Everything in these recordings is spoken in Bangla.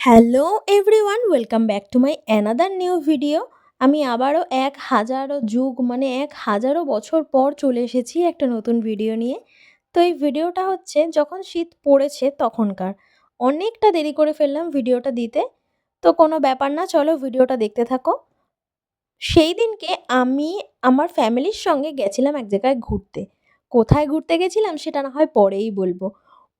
Hello everyone, welcome back to my another new video. আমি আবারও ১,০০০ যুগ মানে ১,০০০ বছর পর চলে এসেছি একটা নতুন ভিডিও নিয়ে। তো এই ভিডিওটা হচ্ছে যখন শীত পড়েছে তখনকার। অনেকটা দেরি করে ফেললাম ভিডিওটা দিতে। তো কোনো ব্যাপার না, চলো ভিডিওটা দেখতে থাকো। সেই দিনকে আমি আমার ফ্যামিলির সঙ্গে গেছিলাম এক জায়গায় ঘুরতে। কোথায় ঘুরতে গেছিলাম সেটা না হয় পরেই বলবো।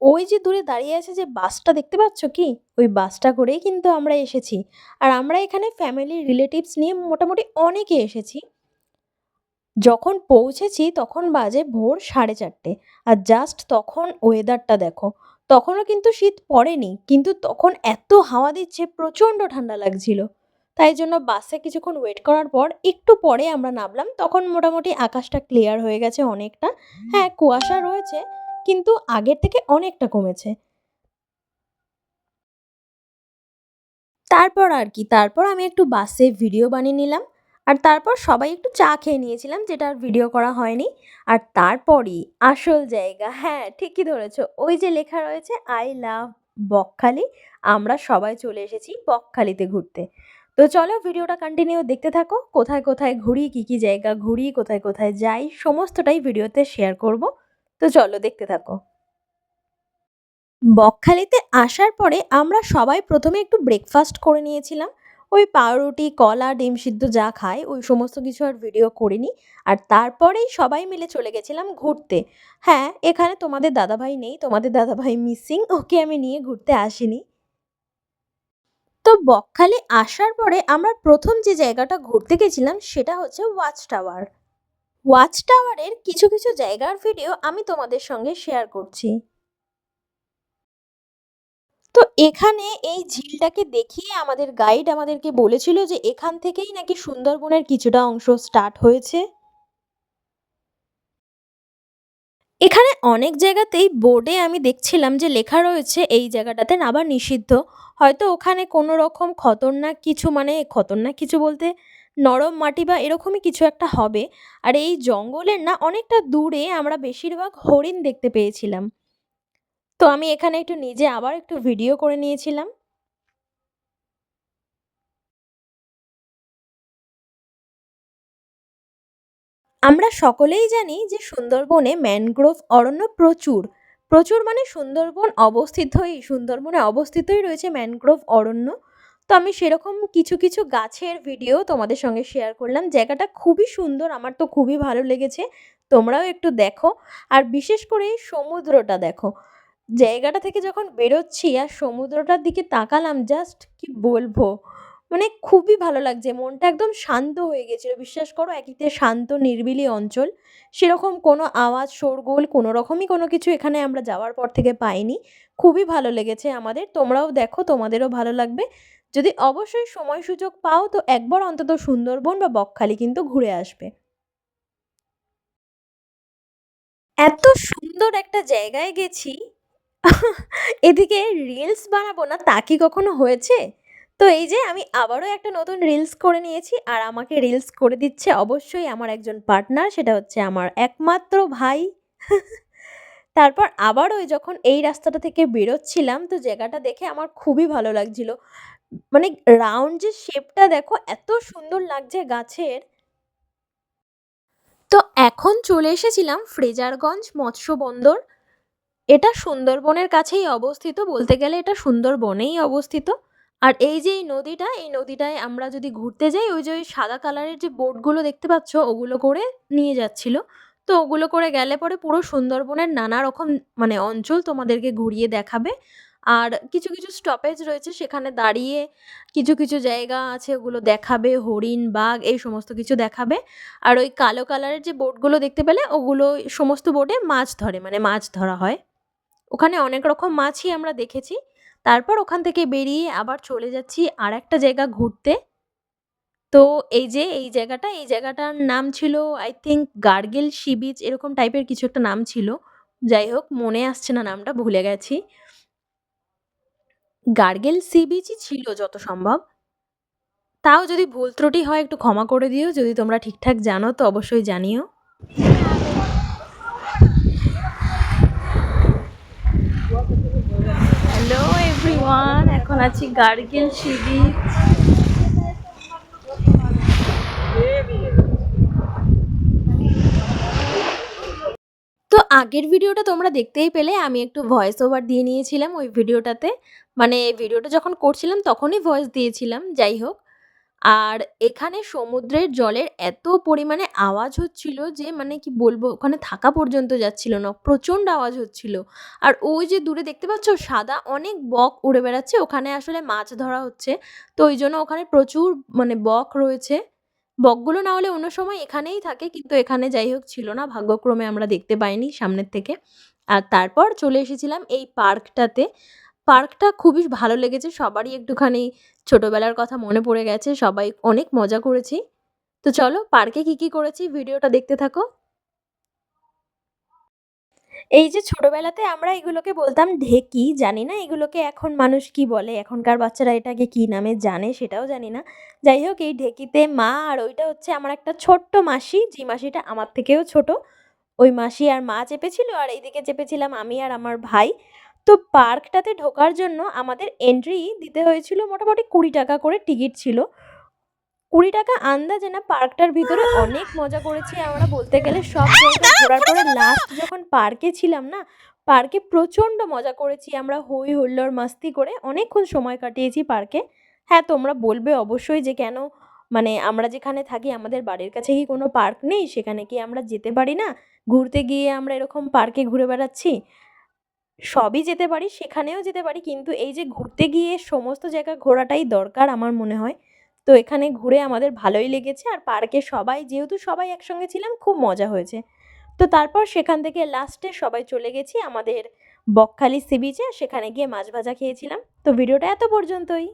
ওই যে দূরে দাঁড়িয়ে আছে যে বাসটা দেখতে পাচ্ছ কি? ওই বাসটা করেই কিন্তু আমরা এসেছি। আর আমরা এখানে ফ্যামিলি রিলেটিভস নিয়ে মোটামুটি অনেকে এসেছি। যখন পৌঁছেছি তখন বাজে ভোর 4:30 আর জাস্ট তখন ওয়েদারটা দেখো। তখনও কিন্তু শীত পড়েনি, কিন্তু তখন এত হাওয়া দিচ্ছে, প্রচণ্ড ঠান্ডা লাগছিল। তাই জন্য বাসে কিছুক্ষণ ওয়েট করার পর একটু পরে আমরা নামলাম। তখন মোটামুটি আকাশটা ক্লিয়ার হয়ে গেছে অনেকটা। হ্যাঁ, কুয়াশা রয়েছে, কিন্তু আগের থেকে অনেকটা কমেছে। তারপর আর কি, তারপর আমি একটু বাসে ভিডিও বানিয়ে নিলাম। আর তারপর সবাই একটু চা খেয়ে নিয়েছিলাম, যেটা আর ভিডিও করা হয়নি। আর তারপরই আসল জায়গা, হ্যাঁ ঠিকই ধরেছো, ওই যে লেখা রয়েছে আই লাভ বকখালি। আমরা সবাই চলে এসেছি বকখালিতে ঘুরতে। তো চলো ভিডিওটা কন্টিনিউ দেখতে থাকো। কোথায় কোথায় ঘুরি, কী কী জায়গা ঘুরি, কোথায় কোথায় যাই, সমস্তটাই ভিডিওতে শেয়ার করব। তো চলো দেখতে থাকো। বকখালিতে আসার পরে আমরা সবাই প্রথমে একটু ব্রেকফাস্ট করে নিয়েছিলাম। ওই পাউরুটি, কলা, ডিম সিদ্ধ যা খাই ওই সমস্ত কিছু আর ভিডিও করিনি। আর তারপরেই সবাই মিলে চলে গেছিলাম ঘুরতে। হ্যাঁ, এখানে তোমাদের দাদাভাই নেই, তোমাদের দাদাভাই মিসিং, ওকে আমি নিয়ে ঘুরতে আসিনি। তো বকখালি আসার পরে আমরা প্রথম যে জায়গাটা ঘুরতে গেছিলাম সেটা হচ্ছে ওয়াচ টাওয়ার। ওয়াচ টাওয়ারের কিছু কিছু জায়গার ভিডিও আমি তোমাদের সঙ্গে শেয়ার করছি। তো এখানে এই ঝিলটাকে দেখিয়ে আমাদের গাইড আমাদেরকে বলেছিল যে এখান থেকেই নাকি সুন্দরবনের কিছুটা অংশ স্টার্ট হয়েছে। এখানে অনেক জায়গাতেই বোর্ডে আমি দেখছিলাম যে লেখা রয়েছে এই জায়গাটাতে নামা নিষিদ্ধ। হয়তো ওখানে কোনো রকম খতরনাক কিছু, মানে খতরনাক কিছু বলতে নরম মাটি বা এরকমই কিছু একটা হবে। আর এই জঙ্গলের না অনেকটা দূরে আমরা বেশিরভাগ হরিণ দেখতে পেয়েছিলাম। তো আমি এখানে একটু নিজে আবার একটু ভিডিও করে নিয়েছিলাম। আমরা সকলেই জানি যে সুন্দরবনে ম্যানগ্রোভ অরণ্য প্রচুর। প্রচুর মানে সুন্দরবনে অবস্থিতই রয়েছে ম্যানগ্রোভ অরণ্য। তো আমি সেরকম কিছু কিছু গাছের ভিডিও তোমাদের সঙ্গে শেয়ার করলাম। জায়গাটা খুবই সুন্দর, আমার তো খুবই ভালো লেগেছে। তোমরাও একটু দেখো। আর বিশেষ করে এই সমুদ্রটা দেখো। জায়গাটা থেকে যখন বেরোচ্ছি আর সমুদ্রটার দিকে তাকালাম, জাস্ট কি বলবো, মানে খুবই ভালো লাগছে, মনটা একদম শান্ত হয়ে গেছিল। বিশ্বাস করো, একেতে শান্ত নিরিবিলি অঞ্চল, সেরকম কোনো আওয়াজ শোরগোল কোনো রকমই কোনো কিছু এখানে আমরা যাওয়ার পর থেকে পাইনি। খুবই ভালো লেগেছে আমাদের। তোমরাও দেখো, তোমাদেরও ভালো লাগবে। যদি অবশ্যই সময় সুযোগ পাও তো একবার অন্তত সুন্দরবন বা বকখালি কিন্তু ঘুরে আসবে। এত সুন্দর একটা জায়গায় গেছি, এদিকে রিলস বানাবো না তা কি কখনো হয়েছে? তো এই যে আমি আবারও একটা নতুন রিলস করে নিয়েছি, আর আমাকে রিলস করে দিচ্ছে অবশ্যই আমার একজন পার্টনার, সেটা হচ্ছে আমার একমাত্র ভাই। তারপর আবার ওই যখন এই রাস্তাটা থেকে বেরোচ্ছিলাম তো জায়গাটা দেখে আমার খুবই ভালো লাগছিল। মানে রাউন্ড যে শেপটা দেখো, এত সুন্দর লাগছে গাছের। তো এখন চলে এসেছিলাম ফ্রেজারগঞ্জ মৎস্য বন্দর। এটা সুন্দরবনের কাছেই অবস্থিত, বলতে গেলে এটা সুন্দরবনেই অবস্থিত। আর এই যে এই নদীটায় আমরা যদি ঘুরতে যাই, ওই যে ওই সাদা কালারের যে বোটগুলো দেখতে পাচ্ছ ওগুলো করে নিয়ে যাচ্ছিল। তো ওগুলো করে গেলে পরে পুরো সুন্দরবনের নানা রকম মানে অঞ্চল তোমাদেরকে ঘুরিয়ে দেখাবে। আর কিছু কিছু স্টপেজ রয়েছে, সেখানে দাঁড়িয়ে কিছু কিছু জায়গা আছে ওগুলো দেখাবে, হরিণ, বাঘ এই সমস্ত কিছু দেখাবে। আর ওই কালো কালারের যে বোটগুলো দেখতে পেলে ওগুলো সমস্ত বোটে মাছ ধরে, মানে মাছ ধরা হয়। ওখানে অনেক রকম মাছই আমরা দেখেছি। তারপর ওখান থেকে বেরিয়ে আবার চলে যাচ্ছি আরেকটা জায়গা ঘুরতে। তো এই জায়গাটার নাম ছিল I think garlic sea beach, এরকম টাইপের কিছু একটা নাম ছিল। যাই হোক, মনে আসছে না, নামটা ভুলে গেছি। গার্গিল সি বিচই ছিল যত সম্ভব। তাও যদি ভুল ত্রুটি হয় একটু ক্ষমা করে দিও, যদি তোমরা ঠিকঠাক জানো তো অবশ্যই জানিও। হ্যালো এভরিওয়ান, এখন আছি গার্গিল সি বিচ। তো আগের ভিডিওটা তোমরা দেখতেই পেলে, আমি একটু ভয়েস ওভার দিয়ে নিয়েছিলাম ওই ভিডিওটাতে। মানে ভিডিওটা যখন করছিলাম তখনই ভয়েস দিয়েছিলাম, যাই হোক। আর এখানে সমুদ্রের জলের এত পরিমাণে আওয়াজ হচ্ছিল যে মানে কি বলবো, ওখানে থাকা পর্যন্ত যাচ্ছিল না, প্রচণ্ড আওয়াজ হচ্ছিল। আর ওই যে দূরে দেখতে পাচ্ছ সাদা অনেক বক উড়ে বেড়াচ্ছে, ওখানে আসলে মাছ ধরা হচ্ছে। তো ওই জন্য ওখানে প্রচুর মানে বক রয়েছে। বকগুলো না হলে অন্য সময় এখানেই থাকে, কিন্তু এখানে যাই হোক ছিল না, ভাগ্যক্রমে আমরা দেখতে পাইনি সামনের থেকে। আর তারপর চলে এসেছিলাম এই পার্কটাতে। পার্কটা খুবই ভালো লেগেছে, সবারই একটুখানি ছোটবেলার কথা মনে পড়ে গেছে, সবাই অনেক মজা করেছি। তো চলো পার্কে কি করেছি ভিডিওটা দেখতে থাকো। এই যে ছোটবেলাতে আমরা এগুলোকে বলতাম ঢেকি, জানি না এগুলোকে এখন মানুষ কি বলে, এখনকার বাচ্চারা এটাকে কি নামে জানে সেটাও জানি না। যাই হোক, এই ঢেকিতে মা আর ওইটা হচ্ছে আমার একটা ছোট্ট মাসি, যে মাসিটা আমার থেকেও ছোট। ওই মাসি আর মা চেপেছিল, আর এইদিকে চেপেছিলাম আমি আর আমার ভাই। তো পার্কটাতে ঢোকার জন্য আমাদের এন্ট্রি দিতে হয়েছিল মোটামুটি 20 টাকা করে টিকিট ছিল। 20 টাকা আন্দাজে না, পার্কটার ভিতরে অনেক মজা করেছি আমরা, বলতে গেলে সব জায়গা ঘোরার পরে লাস্ট যখন পার্কে ছিলাম না, পার্কে প্রচণ্ড মজা করেছি আমরা, হই হুল্লোড় মাস্তি করে অনেকক্ষণ সময় কাটিয়েছি পার্কে। হ্যাঁ, তোমরা বলবে অবশ্যই যে কেন, মানে আমরা যেখানে থাকি আমাদের বাড়ির কাছে কি কোনো পার্ক নেই, সেখানে কি আমরা যেতে পারি না, ঘুরতে গিয়ে আমরা এরকম পার্কে ঘুরে বেড়াচ্ছি? সবই যেতে পারি, সেখানেও যেতে পারি, কিন্তু এই যে ঘুরতে গিয়ে সমস্ত জায়গা ঘোরাটাই দরকার আমার মনে হয়। তো এখানে ঘুরে আমাদের ভালোই লেগেছে, আর পার্কে সবাই যেহেতু সবাই একসঙ্গে ছিলাম খুব মজা হয়েছে। তো তারপর সেখান থেকে লাস্টে সবাই চলে গেছি আমাদের বকখালি সি বিচে, সেখানে গিয়ে মাছ ভাজা খেয়েছিলাম। তো ভিডিওটা এত পর্যন্তই।